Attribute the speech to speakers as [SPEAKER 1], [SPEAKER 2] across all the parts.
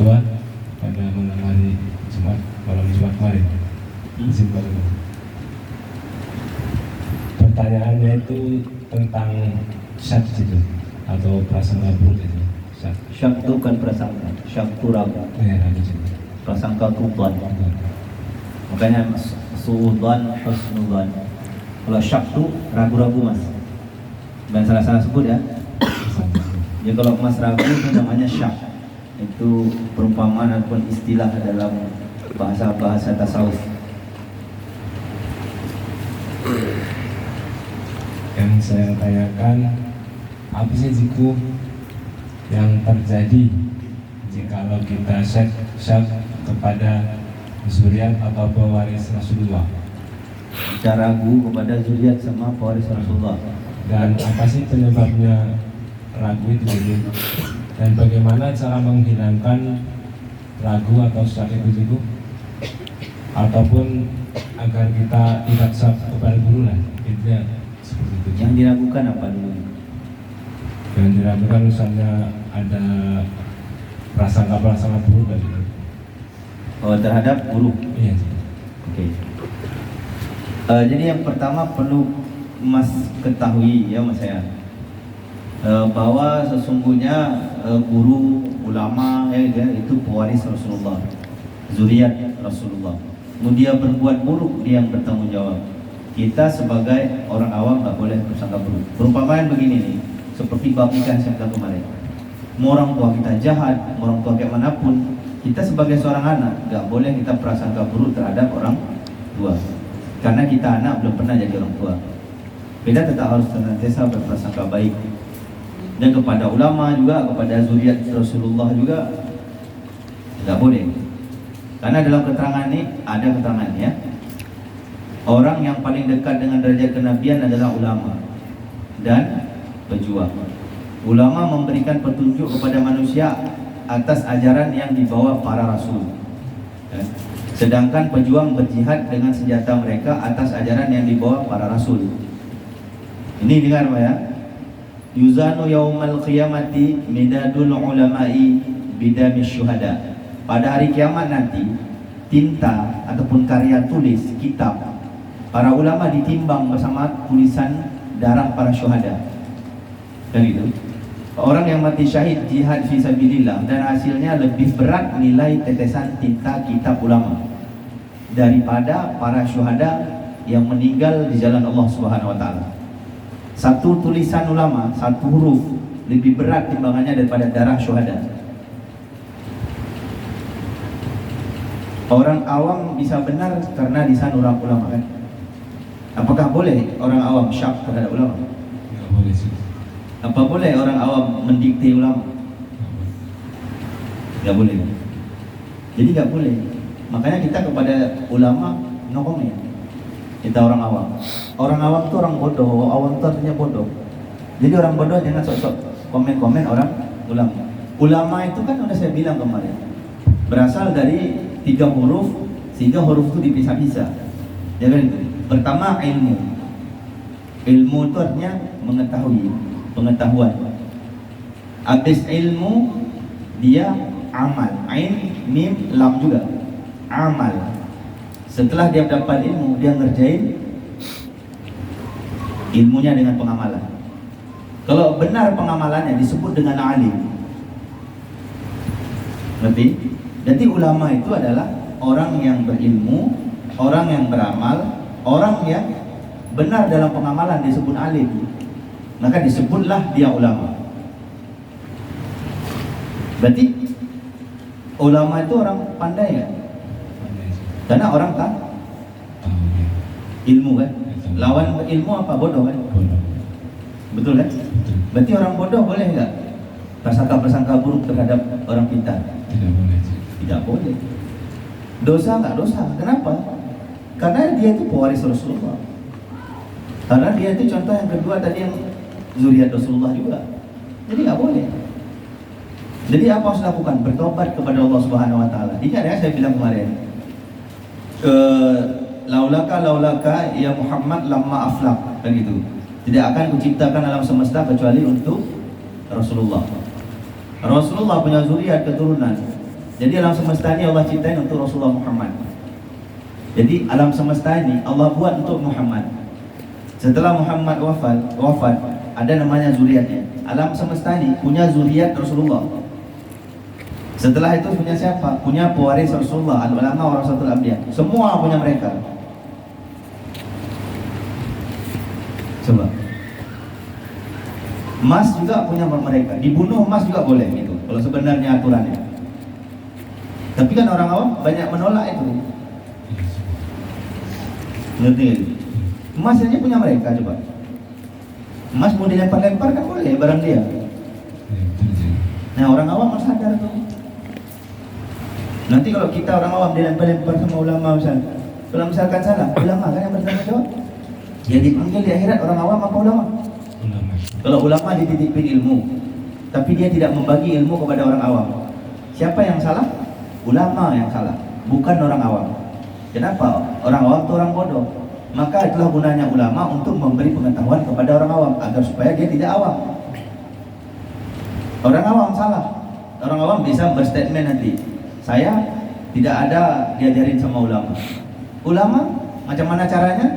[SPEAKER 1] ketua pada malam hari Jumat, malam Jumat kemarin. Pertanyaannya itu tentang syak itu atau prasangka buruk itu.
[SPEAKER 2] Syak itu kan prasangka, syak itu ragu. Prasangka itu dhan. Makanya su'udhan, husnudhan. Kalau syak itu ragu-ragu mas. Dan salah-salah sebut ya. Ya kalau mas ragu itu namanya syak. Itu perumpamaan ataupun istilah dalam bahasa tasawuf.
[SPEAKER 1] Yang saya tanyakan, apa sih Ziku yang terjadi jikalau kita syak kepada zuriat atau pewaris Rasulullah?
[SPEAKER 2] Kita ragu kepada zuriat sama pewaris Rasulullah.
[SPEAKER 1] Dan apa sih penyebabnya ragu itu? Dan bagaimana cara menghilangkan ragu atau syak itu Ziku? Ataupun agar kita tidak syak kepada guru lah, intinya seperti itu.
[SPEAKER 2] Yang diragukan apa dulu?
[SPEAKER 1] Yang diragukan misalnya ada prasangka buruk dari itu.
[SPEAKER 2] Oh, terhadap guru.
[SPEAKER 1] Iya.
[SPEAKER 2] Oke. Jadi yang pertama perlu mas ketahui ya mas saya, bahwa sesungguhnya guru, ulama itu pewaris Rasulullah, zuriat Rasulullah. Dia berbuat buruk, dia yang bertanggung jawab. Kita sebagai orang awam nggak boleh bersangka buruk. Perumpamaan begini nih, seperti bab nikah saya bilang kemarin. Mau orang tua kita jahat, mau orang tua kayak manapun, kita sebagai seorang anak nggak boleh kita prasangka buruk terhadap orang tua. Karena kita anak belum pernah jadi orang tua. Kita tetap harus senantiasa berprasangka baik. Dan kepada ulama juga, kepada zuriat Rasulullah juga nggak boleh. Karena dalam keterangan ini ada keterangannya, orang yang paling dekat dengan derajat kenabian adalah ulama dan pejuang. Ulama memberikan petunjuk kepada manusia atas ajaran yang dibawa para rasul. Sedangkan pejuang berjihad dengan senjata mereka atas ajaran yang dibawa para rasul. Ini dengar Pak ya. Yuzanu yaumal qiyamati midadul ulama'i bidamis syuhada. Pada hari kiamat nanti, tinta ataupun karya tulis kitab para ulama ditimbang bersama tulisan darah para syuhada. Dan itu orang yang mati syahid jihad fisabilillah, dan hasilnya lebih berat nilai tetesan tinta kitab ulama daripada para syuhada yang meninggal di jalan Allah Subhanahu wa taala. Satu tulisan ulama, satu huruf lebih berat timbangannya daripada darah syuhada. Orang awam bisa benar karena lisan orang ulama kan? Apakah boleh orang awam syak terhadap ulama?
[SPEAKER 1] Tidak boleh sih.
[SPEAKER 2] Apa boleh orang awam mendikte ulama? Tidak boleh. Jadi tidak boleh. Makanya kita kepada ulama no comment. Kita orang awam. Orang awam itu orang bodoh. Awam itu artinya bodoh. Jadi orang bodoh jangan sok-sok komen-komen orang ulama. Ulama itu kan udah saya bilang kemarin, berasal dari 3 huruf, sehingga huruf itu dipisah-pisah. Ya kan itu. Pertama ilmu. Ilmu itu artinya mengetahui, pengetahuan. Habis ilmu dia amal. Ain, mim, lam juga. Amal. Setelah dia dapat ilmu, dia ngerjain ilmunya dengan pengamalan. Kalau benar pengamalannya disebut dengan alim. Ngerti? Jadi ulama itu adalah orang yang berilmu, orang yang beramal, orang yang benar dalam pengamalan disebut alim. Maka disebutlah dia ulama. Berarti ulama itu orang pandai ya? Karena orang tahu ilmu kan? Lawan ilmu apa? Bodoh kan? Betul kan? Berarti orang bodoh boleh nggak prasangka buruk terhadap orang pintar?
[SPEAKER 1] Tidak boleh.
[SPEAKER 2] Tidak boleh. Dosa nggak dosa. Kenapa? Karena dia itu pewaris Rasulullah. Karena dia itu contoh yang kedua tadi yang zuriat Rasulullah juga. Jadi nggak boleh. Jadi apa harus lakukan? Bertobat kepada Allah Subhanahu Wa Taala. Ingat ya saya bilang kemarin. Laulaka ya Muhammad lamma aflaq, kan gitu. Tidak akan kuciptakan alam semesta kecuali untuk Rasulullah. Rasulullah punya zuriat keturunan Jadi alam semesta ini Allah ciptain untuk Rasulullah Muhammad. Jadi alam semesta ini Allah buat untuk Muhammad. Setelah Muhammad wafat, ada namanya zuriatnya. Alam semesta ini punya zuriat Rasulullah. Setelah itu punya siapa? Punya pewaris Rasulullah, al-ulama warasatul anbiya. Semua punya mereka. Coba. Emas juga punya mereka. Dibunuh emas juga boleh gitu. Kalau sebenarnya aturannya. Tapi kan orang awam banyak menolak itu. Ngerti nggak? Emas aja punya mereka, coba. Emas mau dilempar-lempar kan boleh barang dia. Nah orang awam harus sadar tuh. Nanti kalau kita orang awam dilempar-lempar sama ulama misalnya, kalau misalkan salah, ulama kan yang bertanggung jawab. Yang dipanggil di akhirat orang awam apa ulama? Kalau ulama dititipin ilmu, tapi dia tidak membagi ilmu kepada orang awam, siapa yang salah? Ulama yang salah, bukan orang awam. Kenapa? Orang awam itu orang bodoh. Maka itulah gunanya ulama untuk memberi pengetahuan kepada orang awam agar supaya dia tidak awam. Orang awam salah. Orang awam bisa berstatement nanti, saya tidak ada diajarin sama ulama. Ulama macam mana caranya?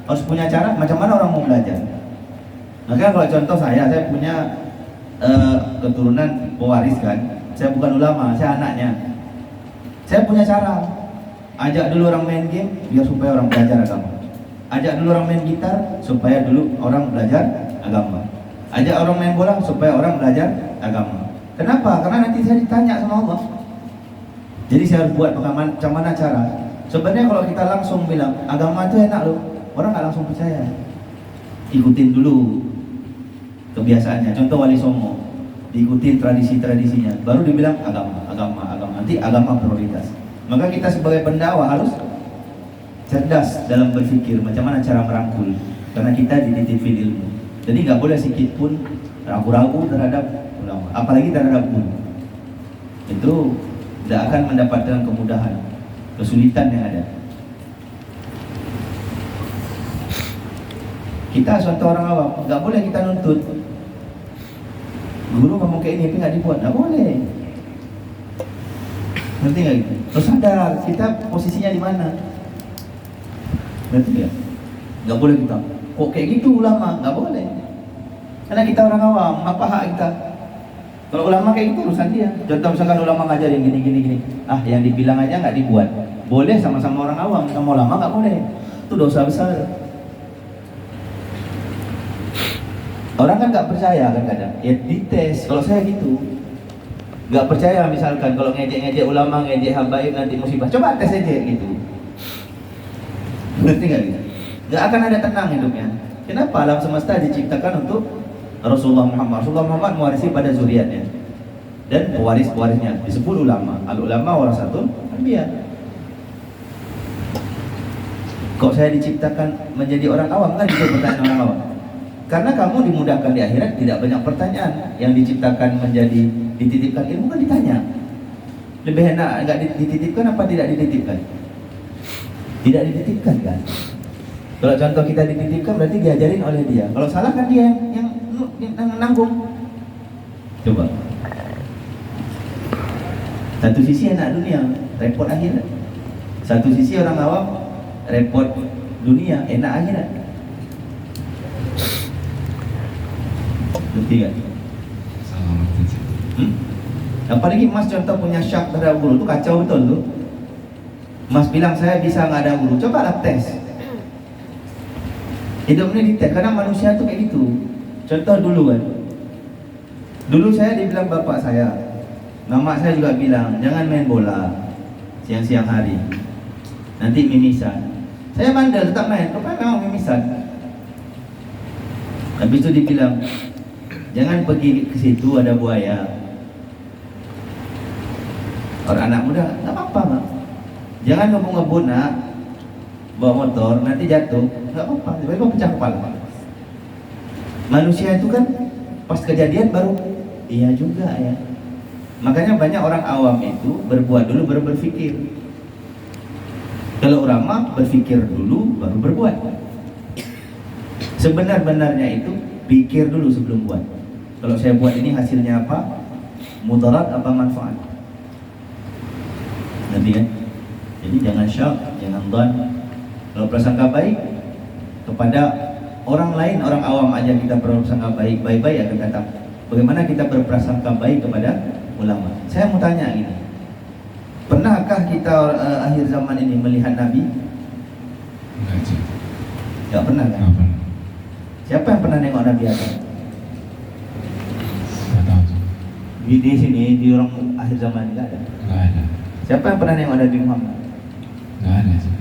[SPEAKER 2] Harus punya cara. Macam mana orang mau belajar? Maka kalau contoh saya punya keturunan pewaris kan. Saya bukan ulama, saya anaknya. Saya punya cara. Ajak dulu orang main game biar supaya orang belajar agama. Ajak dulu orang main gitar supaya dulu orang belajar agama. Ajak orang main bola supaya orang belajar agama. Kenapa? Karena nanti saya ditanya sama Allah. Jadi saya harus buat macam mana cara. Sebenarnya kalau kita langsung bilang agama itu enak loh, orang nggak langsung percaya. Ikutin dulu kebiasaannya. Contoh Wali Songo, diikutin tradisi-tradisinya, baru dibilang agama. Nanti agama prioritas. Maka kita sebagai pendakwah harus cerdas dalam berpikir macam mana cara merangkul, karena kita dititipin ilmu. Jadi nggak boleh sedikit pun ragu-ragu terhadap ulama, apalagi terhadap guru. Itu tidak akan mendapatkan kemudahan, kesulitan yang ada. Kita contoh orang awam, nggak boleh kita nuntut. Guru ngomong kayak ini, tapi nggak dibuat, nggak boleh. Ngerti nggak gitu? Terus sadar kita posisinya di mana. Ngerti nggak? Nggak boleh kita. Kok kayak gitu ulama? Nggak boleh. Karena kita orang awam, apa hak kita? Kalau ulama kayak gitu urusan dia. Contoh misalkan ulama ngajarin gini. Yang dibilang aja nggak dibuat. Boleh sama-sama orang awam, sama ulama nggak boleh. Itu dosa besar. Orang kan nggak percaya kan kadang. Ya dites. Kalau saya gitu, nggak percaya misalkan kalau ngejek ulama, ngejek habaib nanti musibah. Coba tes aja gitu. Ngerti nggak gitu? Nggak akan ada tenang hidupnya. Kenapa? Alam semesta diciptakan untuk Rasulullah Muhammad. Rasulullah Muhammad mewarisi pada zuriatnya dan pewaris-pewarisnya disebut ulama. Al-ulama warasatul anbiya. Kok saya diciptakan menjadi orang awam? Kan itu pertanyaan orang awam. Karena kamu dimudahkan di akhirat, tidak banyak pertanyaan. Yang diciptakan menjadi dititipkan ilmu kan ditanya. Lebih enak enggak dititipkan apa tidak dititipkan? Tidak dititipkan kan? Kalau contoh kita dititipkan berarti diajarin oleh dia. Kalau salah kan dia yang nanggung. Coba. Satu sisi anak dunia, repot akhirat. Satu sisi orang awam, repot dunia, enak akhirat. Ngerti gak? Apalagi Mas contoh punya syak terhadap guru, itu kacau betul tuh. Mas bilang saya bisa nggak ada guru, coba lah tes. Hidup ini dites, karena manusia tuh kayak gitu. Contoh dulu kan, dulu saya dibilang bapak saya, mama saya juga bilang jangan main bola siang-siang hari, nanti mimisan. Saya bandel tetap main, rupanya memang mimisan. Habis itu dibilang jangan pergi ke situ ada buaya. Orang anak muda nggak apa-apa mak. Jangan ngebut-ngebut nak, bawa motor nanti jatuh, nggak apa-apa. Tiba-tiba pecah kepala. Manusia itu kan pas kejadian baru iya juga ya. Makanya banyak orang awam itu berbuat dulu baru berpikir. Kalau ulama berpikir dulu baru berbuat. Sebenar-benarnya itu pikir dulu sebelum buat. Kalau saya buat ini hasilnya apa? Mudarat apa manfaat? Ngerti kan? Jadi jangan syak, jangan dhan. Kalau prasangka baik kepada orang lain, orang awam aja kita berprasangka baik, baik-baik akan datang. Bagaimana kita berprasangka baik kepada ulama? Saya mau tanya gini, pernahkah kita akhir zaman ini melihat Nabi?
[SPEAKER 1] Enggak sih.
[SPEAKER 2] Gak pernah kan?
[SPEAKER 1] Enggak pernah.
[SPEAKER 2] Siapa yang pernah nengok Nabi Adam?
[SPEAKER 1] Enggak tahu sih.
[SPEAKER 2] Di sini, di orang akhir zaman ini gak ada.
[SPEAKER 1] Enggak ada.
[SPEAKER 2] Siapa yang pernah nengok Nabi Muhammad?
[SPEAKER 1] Enggak ada sih.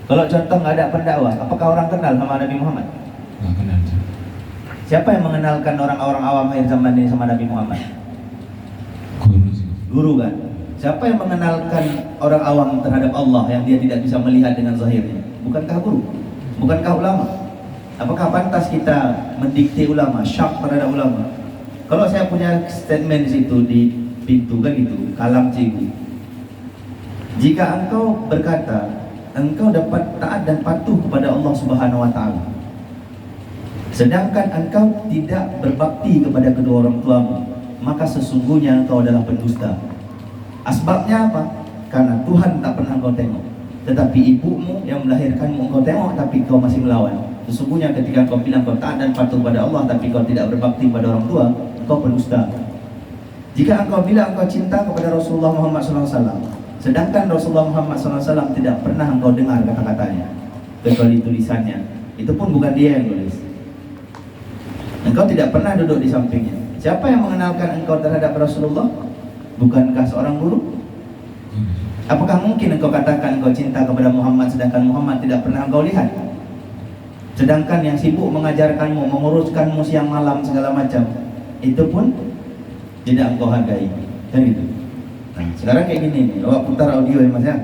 [SPEAKER 2] Kalau contoh nggak ada pendakwah, apakah orang kenal sama Nabi Muhammad?
[SPEAKER 1] Enggak kenal sih.
[SPEAKER 2] Siapa yang mengenalkan orang-orang awam akhir zaman ini sama Nabi Muhammad?
[SPEAKER 1] Guru sih.
[SPEAKER 2] Guru kan? Siapa yang mengenalkan orang awam terhadap Allah yang dia tidak bisa melihat dengan zahirnya? Bukankah guru? Bukankah ulama? Apakah pantas kita mendikte ulama, syak terhadap ulama? Kalau saya punya statement di situ di pintu kan gitu, kalam cikgu. Jika engkau berkata, engkau dapat taat dan patuh kepada Allah Subhanahu wa taala, sedangkan engkau tidak berbakti kepada kedua orang tuamu, maka sesungguhnya engkau adalah pendusta. Asbabnya apa? Karena Tuhan tak pernah engkau tengok, tetapi ibumu yang melahirkanmu engkau tengok, tapi kau masih melawan. Sesungguhnya ketika kau bilang kau taat dan patuh pada Allah, tapi kau tidak berbakti pada orang tua, engkau pendusta. Jika engkau bilang engkau cinta kepada Rasulullah Muhammad SAW, sedangkan Rasulullah Muhammad SAW tidak pernah engkau dengar kata-katanya, kecuali tulisannya, itu pun bukan dia yang tulis. Engkau tidak pernah duduk di sampingnya. Siapa yang mengenalkan engkau terhadap Rasulullah? Bukankah seorang guru? Apakah mungkin engkau katakan engkau cinta kepada Muhammad sedangkan Muhammad tidak pernah engkau lihat? Sedangkan yang sibuk mengajarkanmu, menguruskanmu siang malam segala macam, itu pun tidak engkau hargai. Kan gitu. Nah, sekarang kayak gini nih, bawa putar audio ya Mas ya.